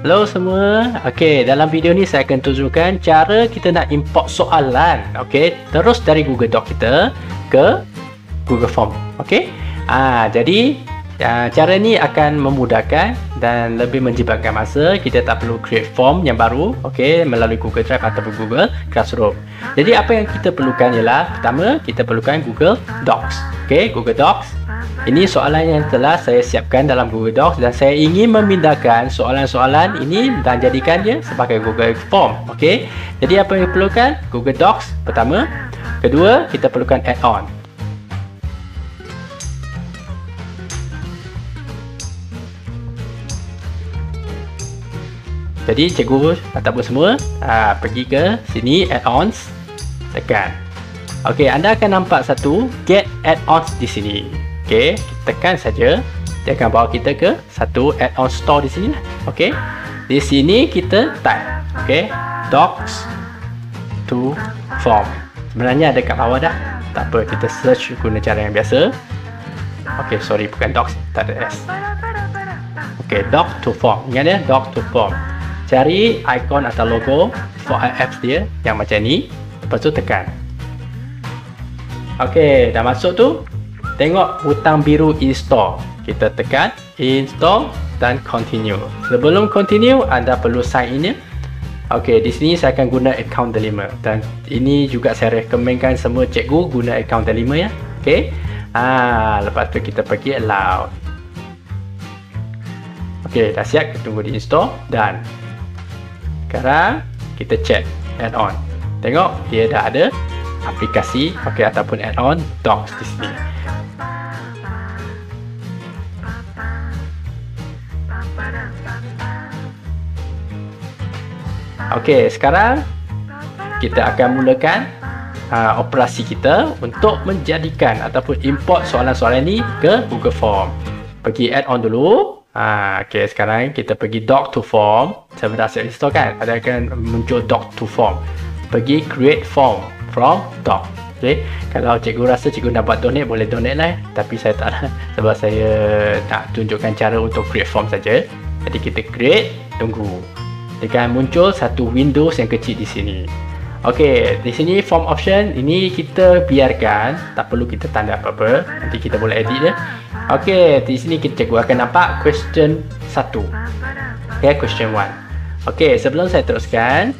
Hello semua. Okey, dalam video ni saya akan tunjukkan cara kita nak import soalan, okey, terus dari Google Doc kita ke Google Form. Okey. Jadi cara ni akan memudahkan dan lebih menjimatkan masa. Kita tak perlu create form yang baru, okey, melalui Google Drive ataupun Google Classroom. Jadi apa yang kita perlukan ialah, pertama kita perlukan Google Docs. Okey, Google Docs. Ini soalan yang telah saya siapkan dalam Google Docs dan saya ingin memindahkan soalan-soalan ini dan jadikan dia sebagai Google Form. Okey. Jadi apa yang perlukan? Google Docs pertama. Kedua, kita perlukan add-on. Jadi cikgu ataupun semua pergi ke sini add-ons, tekan. Okey, anda akan nampak satu get add-ons di sini. Okey, tekan saja. Dia akan bawa kita ke satu add-on store di sini lah. Okey. Di sini kita type, okey, docs to form. Sebenarnya ada kat bawah dah. Tak apa, kita search guna cara yang biasa. Okey, sorry, bukan docs, tak ada S. Okey, doc to form. Ingat ya, doc to form. Cari ikon atau logo for apps dia yang macam ni. Lepas tu tekan. Okey, dah masuk tu. Tengok butang biru install. Kita tekan install dan continue. Sebelum continue, anda perlu sign in ya. Okey, di sini saya akan guna account Delima dan ini juga saya rekomenkan semua cikgu guna account Delima ya. Okey. Lepas tu kita pergi allow. Okey, dah siap, kita tunggu di install dan sekarang kita check add-on. Tengok dia dah ada aplikasi, okey, ataupun add-on docs di sini. Okey, sekarang kita akan mulakan operasi kita untuk menjadikan ataupun import soalan-soalan ini ke Google Form. Pergi add-on dulu. Okey, sekarang kita pergi doc to form. Saya dah install kan? Ada akan muncul doc to form. Pergi create form from doc. Okey, kalau cikgu rasa cikgu nak buat donate, boleh donate lah. Tapi saya tak nak, sebab saya nak tunjukkan cara untuk create form saja. Jadi kita create, tunggu. Dia akan muncul satu Windows yang kecil di sini. Okey, di sini form option ini kita biarkan, tak perlu kita tanda apa-apa. Nanti kita boleh edit dia. Okey, di sini kita cikgu akan nampak question 1. Okey, question 1. Okey, sebelum saya teruskan,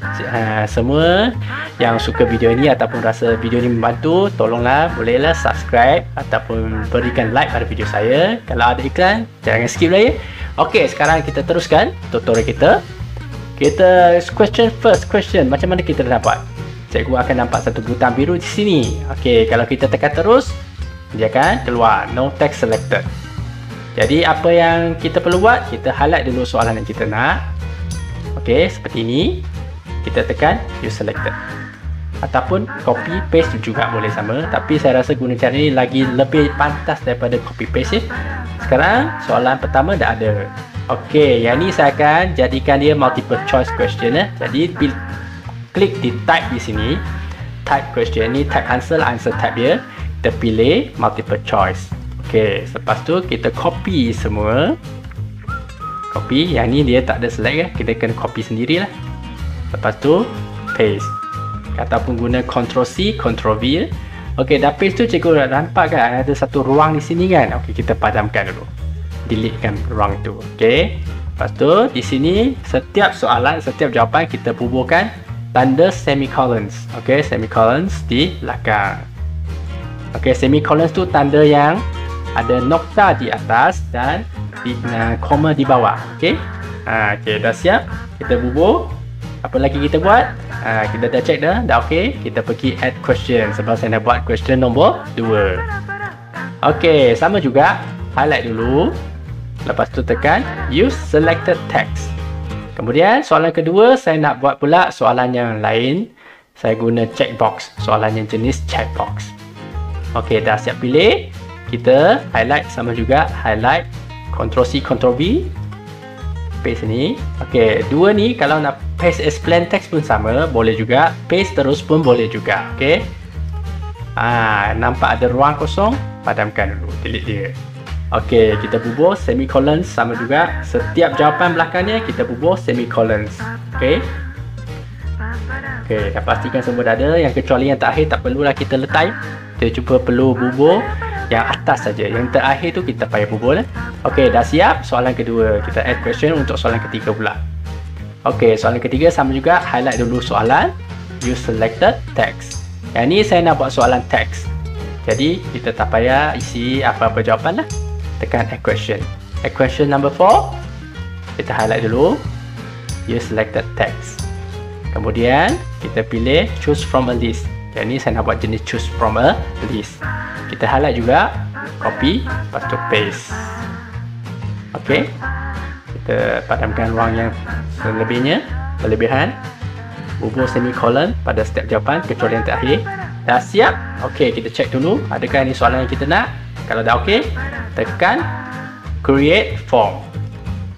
semua yang suka video ini ataupun rasa video ini membantu, tolonglah bolehlah subscribe ataupun berikan like pada video saya. Kalau ada iklan, jangan skip lah ya. Okey, sekarang kita teruskan tutorial kita. Kita first question, macam mana kita nak buat? Cikgu akan nampak satu butang biru di sini. Okey, kalau kita tekan terus, dia akan keluar no text selected. Jadi apa yang kita perlu buat? Kita highlight dulu soalan yang kita nak. Okey, seperti ini. Kita tekan use selected. Ataupun copy paste juga boleh sama, tapi saya rasa guna cara ini lagi lebih pantas daripada copy paste. Sekarang soalan pertama dah ada. Okey, yang ni saya akan jadikan dia multiple choice question ya. Jadi klik di type di sini. Type question ni, type answer type dia. Kita pilih multiple choice. Okey, lepas tu kita copy semua. Copy, yang ni dia tak ada select ya. Kita kena copy sendirilah. Lepas tu paste. Ataupun guna Ctrl C, Ctrl V ya. Okey, dah paste tu cikgu dah nampak kan ada satu ruang di sini kan. Okey, kita padamkan dulu. Delete kan ruang itu. Okey. Lepas tu di sini setiap soalan, setiap jawapan kita bubuhkan tanda semicolons. Okey, semicolons di belakang. Okey, semicolons tu tanda yang ada nokta di atas dan koma di bawah. Okey. Okey, dah siap. Kita bubuh. Apa lagi kita buat? Kita dah check dah okey. Kita pergi add question sebab saya nak buat question nombor 2. Okey, sama juga. Highlight dulu. Lepas tu tekan use selected text. Kemudian soalan kedua saya nak buat pula soalan yang lain. Saya guna checkbox. Soalan yang jenis checkbox. Okey, dah siap pilih. Kita highlight sama juga. Highlight. Ctrl C, Ctrl V. Paste ni. Okey, dua ni kalau nak paste as plain text pun sama. Boleh juga. Paste terus pun boleh juga. Okey. Nampak ada ruang kosong. Padamkan dulu. Delete dia. Okey, kita bubuh semicolon sama juga. Setiap jawapan belakangnya kita bubuh semicolon. Okey. Okey, dah pastikan semua dah ada. Yang kecuali yang terakhir tak perlulah kita letai. Kita cuba perlu bubuh yang atas saja. Yang terakhir tu kita payah bubuh lah. Okey, dah siap. Soalan kedua. Kita add question untuk soalan ketiga pula. Okey, soalan ketiga sama juga. Highlight dulu soalan. You selected text. Yang ni saya nak buat soalan text. Jadi, kita tak payah isi apa-apa jawapan lah. Tekan add question. Add question number 4. Kita highlight dulu. You selected text. Kemudian, kita pilih choose from a list. Yang ni saya nak buat jenis choose from a list. Kita highlight juga. Copy. Lepas tu paste. Okey. Kita padamkan ruang yang berlebihan. Bubuh semicolon pada setiap jawapan kecuali yang terakhir. Dah siap? Okey, kita check dulu. Adakah ini soalan yang kita nak? Kalau dah okey, tekan create form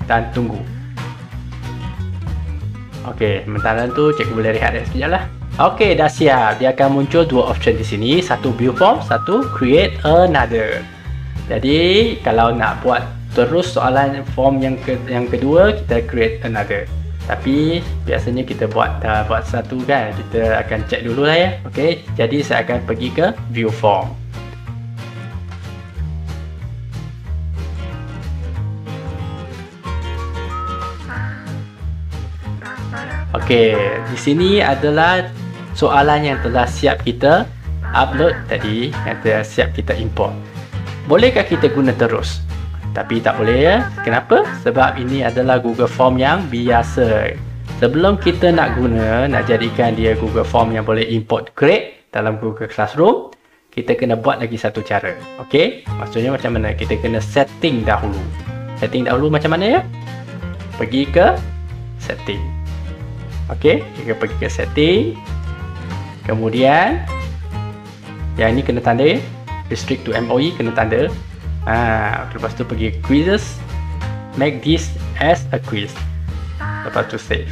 dan tunggu. Okey, sementara tu cikgu boleh rehat sekejap lah. Okey, dah siap. Dia akan muncul dua option di sini. Satu view form, satu create another. Jadi, kalau nak buat terus soalan form yang kedua, kita create another. Tapi, biasanya kita buat satu kan. Kita akan check dulu lah ya. Okey, jadi saya akan pergi ke view form. Okey, di sini adalah soalan yang telah siap kita upload tadi, yang telah siap kita import. Bolehkah kita guna terus? Tapi tak boleh ya. Kenapa? Sebab ini adalah Google Form yang biasa. Sebelum kita nak guna, nak jadikan dia Google Form yang boleh import create dalam Google Classroom, kita kena buat lagi satu cara. Okey? Maksudnya macam mana? Kita kena setting dahulu. Setting dahulu macam mana ya? Pergi ke setting. Okey, kita pergi ke setting. Kemudian yang ini kena tanda ya. Restrict to MOE kena tanda. Lepas tu pergi quizzes. Make this as a quiz. Lepas tu save.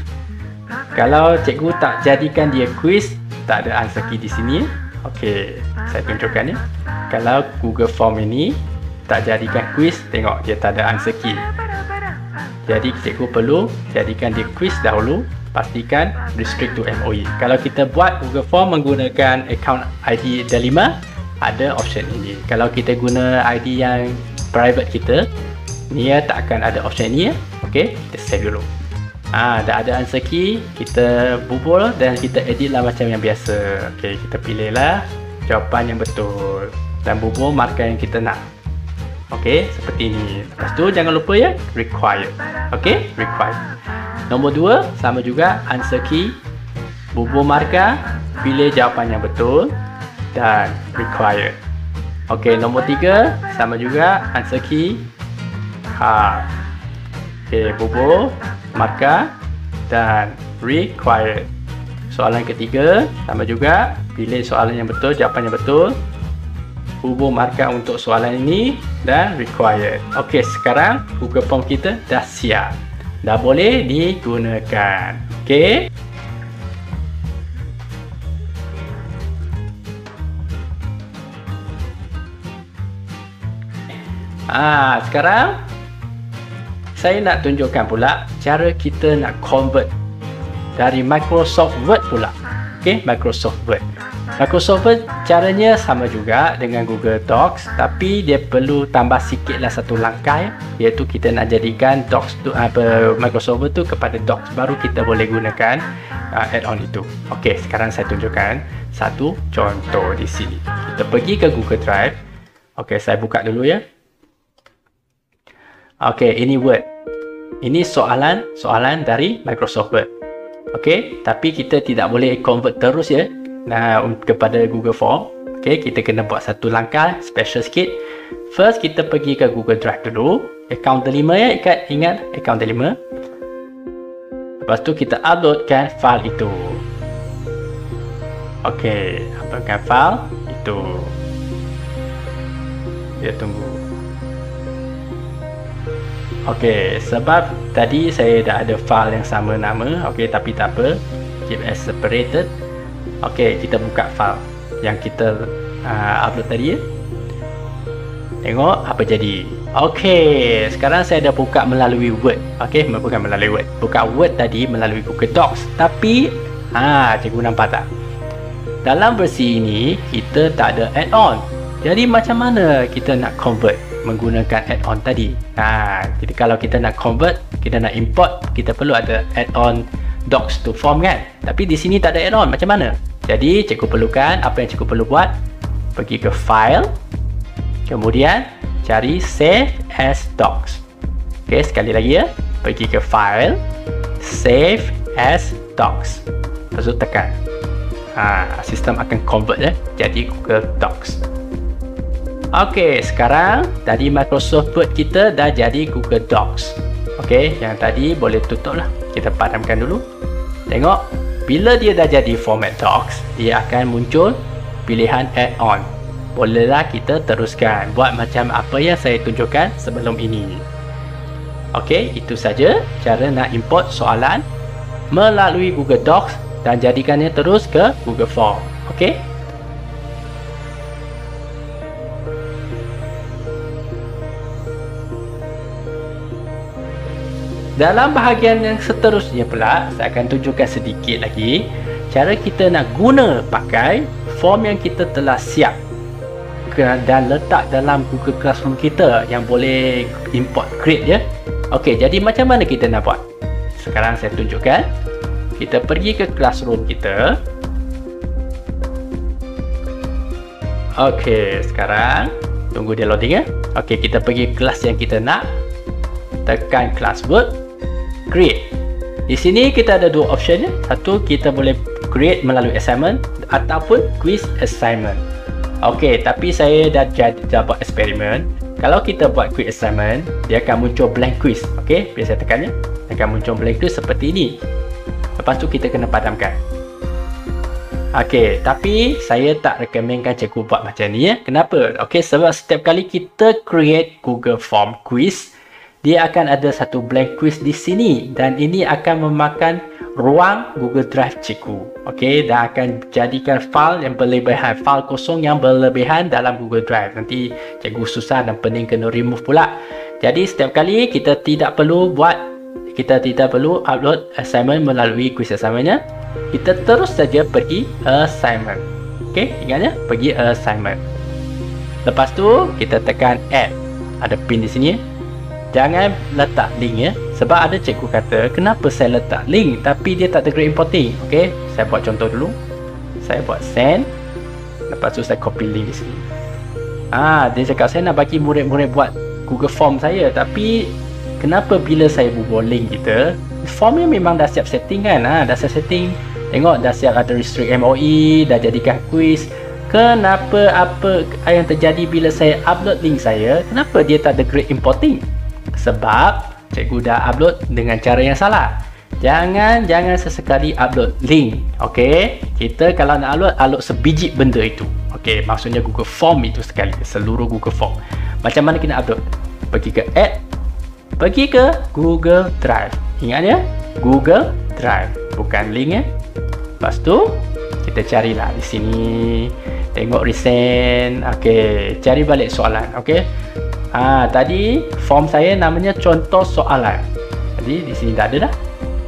Kalau cikgu tak jadikan dia quiz, tak ada answer key di sini. Okey, saya tunjukkan ya. Kalau Google Form ini tak jadikan quiz, tengok dia tak ada answer key. Jadi cikgu perlu jadikan dia quiz dahulu. Pastikan restrict to MOE. Kalau kita buat Google Form menggunakan account ID Delima, ada option ini. Kalau kita guna ID yang private kita, ni tak akan ada option ini ya. Okey, kita save dulu. Dah ada answer key, kita bubul dan kita edit lah macam yang biasa. Okey, kita pilih lah jawapan yang betul dan bubul markah yang kita nak. Okey, seperti ini. Lepas tu jangan lupa ya, required. Okey, required. Nombor 2, sama juga answer key, bubur markah, pilih jawapan yang betul dan required. Okey, nombor 3, sama juga answer key, okey, bubur markah dan required. Soalan ketiga, sama juga, pilih soalan yang betul, jawapan yang betul, bubur markah untuk soalan ini dan required. Okey, sekarang Google Form kita dah siap. Dah boleh digunakan. Okey. Sekarang saya nak tunjukkan pula cara kita nak convert dari Microsoft Word pula. Okey, Microsoft Word. Microsoft Word caranya sama juga dengan Google Docs, tapi dia perlu tambah sikitlah satu langkah, iaitu kita nak jadikan Docs tu Microsoft Word tu kepada Docs, baru kita boleh gunakan add-on itu. Okey, sekarang saya tunjukkan satu contoh di sini. Kita pergi ke Google Drive. Okey, saya buka dulu ya. Okey, ini Word. Ini soalan dari Microsoft Word. Okey, tapi kita tidak boleh convert terus ya. Kepada Google Form. Okey, kita kena buat satu langkah special sikit. First, kita pergi ke Google Drive dulu. Account Delima ya, ingat account Delima. Lepas tu kita uploadkan file itu. Okey, uploadkan file itu. Kita tunggu. Okey, sebab tadi saya dah ada file yang sama nama. Okey, tapi tak apa. Keep as separated. Okey, kita buka file yang kita upload tadi ya. Tengok apa jadi. Okey, sekarang saya dah buka melalui Word. Okey, bukan melalui Word. Buka Word tadi melalui Google Docs. Tapi, cikgu nampak tak? Dalam versi ini, kita tak ada add-on. Jadi, macam mana kita nak convert menggunakan add-on tadi? Jadi kalau kita nak convert, kita nak import, kita perlu ada add-on Docs to Form kan? Tapi di sini tak ada add-on. Macam mana? Jadi, cikgu perlukan, apa yang cikgu perlu buat? Pergi ke File. Kemudian cari Save as Docs. Okey, sekali lagi ya. Pergi ke File, Save as Docs. Lepas tu tekan. Sistem akan convert jadi Google Docs. Okey, sekarang tadi Microsoft Word kita dah jadi Google Docs. Okey, yang tadi boleh tutup lah. Kita padamkan dulu. Tengok, bila dia dah jadi format Docs, dia akan muncul pilihan add-on. Bolehlah kita teruskan buat macam apa yang saya tunjukkan sebelum ini. Okey, itu saja cara nak import soalan melalui Google Docs dan jadikannya terus ke Google Form. Okey. Dalam bahagian yang seterusnya pula, saya akan tunjukkan sedikit lagi cara kita nak guna pakai form yang kita telah siap dan letak dalam Google Classroom kita yang boleh import grade ya. Okey, jadi macam mana kita nak buat? Sekarang saya tunjukkan. Kita pergi ke Classroom kita. Okey, sekarang tunggu dia loading ya. Okey, kita pergi kelas yang kita nak. Tekan Classwork, Create. Di sini kita ada dua option ya. Satu, kita boleh create melalui assignment ataupun quiz assignment. Okey, tapi saya dah buat eksperimen. Kalau kita buat quiz assignment, dia akan muncul blank quiz. Okey, biar saya tekannya. Akan muncul blank quiz seperti ini. Lepas tu kita kena padamkan. Okey, tapi saya tak rekomenkan cikgu buat macam ni ya. Kenapa? Okey, sebab setiap kali kita create Google Form quiz, dia akan ada satu blank quiz di sini dan ini akan memakan ruang Google Drive cikgu. Okey, dan akan jadikan file yang berlebihan, file kosong yang berlebihan dalam Google Drive. Nanti cikgu susah dan pening kena remove pula. Jadi setiap kali kita tidak perlu upload assignment melalui quiz assignmentnya. Kita terus saja pergi assignment. Okey, ingat ya, pergi assignment. Lepas tu kita tekan add. Ada pin di sini. Jangan letak link ya. Sebab ada cikgu kata, kenapa saya letak link tapi dia tak ada grade importing. Okey, saya buat contoh dulu. Saya buat send. Lepas tu saya copy link di sini. Dia cakap saya nak bagi murid-murid buat Google Form saya, tapi kenapa bila saya bubuh link kita, formnya memang dah siap setting kan? Dah siap setting. Tengok, dah siap ada restrict MOE, dah jadikan quiz. Kenapa apa yang terjadi bila saya upload link saya, kenapa dia tak ada grade importing? Sebab cikgu dah upload dengan cara yang salah. Jangan sesekali upload link. Okey, kita kalau nak upload sebiji benda itu. Okey, maksudnya Google Form itu sekali, seluruh Google Form. Macam mana kita upload? Pergi ke add, pergi ke Google Drive. Ingat ya, Google Drive, bukan link ya. Lepas tu kita carilah di sini. Tengok recent. Okey, cari balik soalan. Okey. Tadi form saya namanya contoh soalan. Jadi di sini dah ada dah.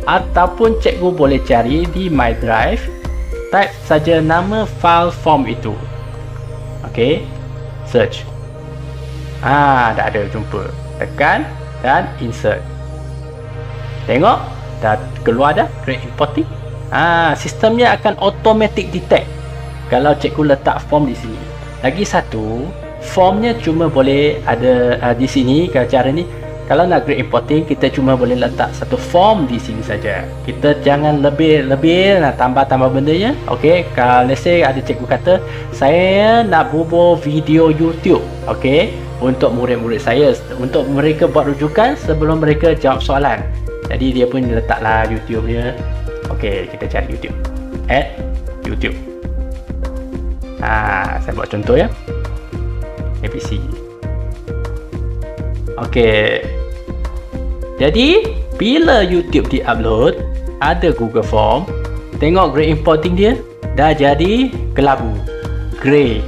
Ataupun cikgu boleh cari di My Drive. Type saja nama file form itu. Okey. Search. Dah ada, jumpa. Tekan dan insert. Tengok, dah keluar dah grade importing. Sistemnya akan automatic detect kalau cikgu letak form di sini. Lagi satu, formnya cuma boleh ada di sini. Cara ni, kalau nak grade importing, kita cuma boleh letak satu form di sini saja. Kita jangan lebih nak tambah benda ya. Okey, kalau let's say ada cikgu kata saya nak bubuh video YouTube, okey, untuk murid-murid saya, untuk mereka buat rujukan sebelum mereka jawab soalan. Jadi dia pun letaklah YouTube dia. Okey, kita cari YouTube. Add YouTube. Saya buat contoh ya. ABC. Okey. Jadi, bila YouTube di-upload, ada Google Form. Tengok grade importing dia dah jadi kelabu, grey.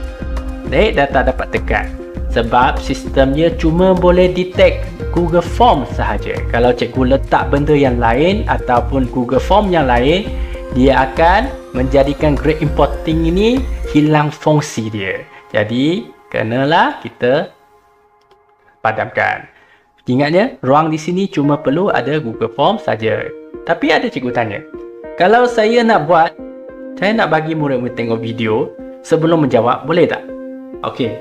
Dah tak dapat tekan. Sebab sistemnya cuma boleh detect Google Form sahaja. Kalau cikgu letak benda yang lain ataupun Google Form yang lain, dia akan menjadikan grade importing ini hilang fungsi dia. Jadi kenalah kita padamkan. Ingatnya, ruang di sini cuma perlu ada Google Form saja. Tapi ada cikgu tanya, kalau saya nak buat, saya nak bagi murid-murid tengok video sebelum menjawab, boleh tak? Okey.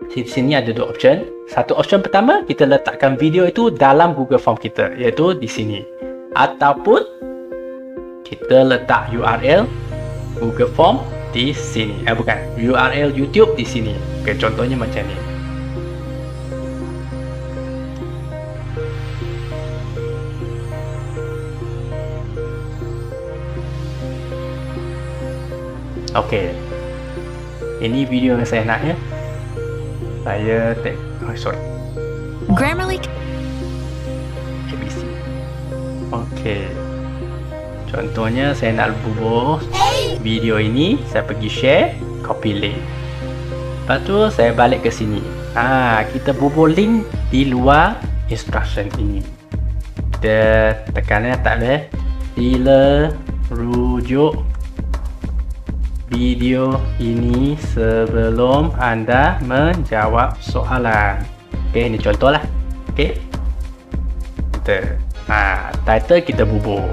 Di sini ada dua option. Satu option pertama, kita letakkan video itu dalam Google Form kita, iaitu di sini. Ataupun kita letak URL Google Form di sini. Bukan, URL YouTube di sini. Okey, contohnya macam ni. Okey. Ini video yang saya nak ya. Saya Grammarly ABC. Okey. Contohnya saya nak bubuh video ini, saya pergi share, copy link. Lepas tu saya balik ke sini. Kita bubuh link di luar instruction ini. Kita tekannya tak boleh. Sila rujuk video ini sebelum anda menjawab soalan. Okey, ini contohlah. Okey. Title kita bubuh.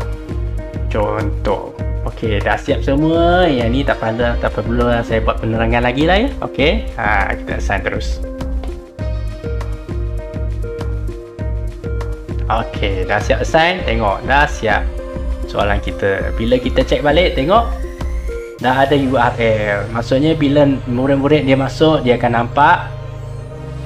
Contoh. Okey, dah siap semua. Yang ni tak perlu saya buat penerangan lagi lah ya. Okey. Kita assign terus. Okey, dah siap assign. Tengok, dah siap soalan kita. Bila kita check balik, tengok dah ada URL. Maksudnya bila murid-murid dia masuk, dia akan nampak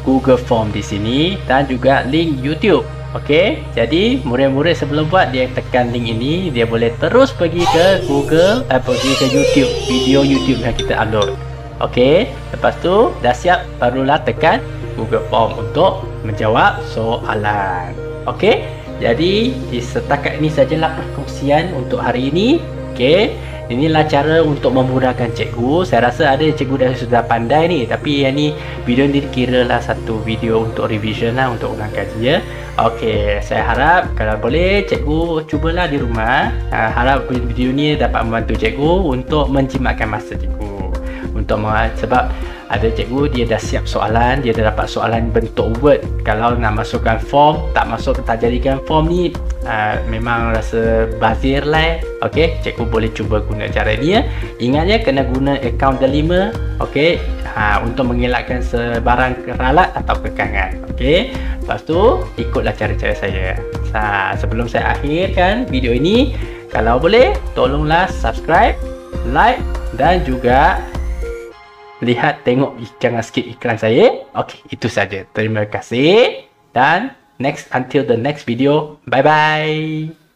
Google Form di sini dan juga link YouTube. Okey, jadi murid-murid sebelum buat, dia tekan link ini, dia boleh terus pergi ke Google, pergi ke YouTube, video YouTube yang kita upload. Okey, lepas tu dah siap, barulah tekan Google Form untuk menjawab soalan. Okey, jadi setakat ini sajalah perkongsian untuk hari ini. Okey, inilah cara untuk memudahkan cikgu. Saya rasa ada cikgu dah sudah pandai ni, tapi yang ni video ni kiralah satu video untuk revision lah, untuk ulang kaji ya. Okey, saya harap kalau boleh cikgu cubalah di rumah. Harap video ni dapat membantu cikgu untuk menjimatkan masa cikgu. Sebab ada cikgu dia dah siap soalan, dia dah dapat soalan bentuk Word. Kalau nak masukkan form, tak jadikan form ni, memang rasa bazir lah. Okey, cikgu boleh cuba guna cara ni ya. Ingatnya kena guna akaun Delima, okey, untuk mengelakkan sebarang ralat atau kekangan. Okey, lepas tu ikutlah cara-cara saya. Sebelum saya akhirkan video ini, kalau boleh tolonglah subscribe, like dan juga tengok jangan skip iklan saya. Okey, itu saja. Terima kasih dan until the next video. Bye bye.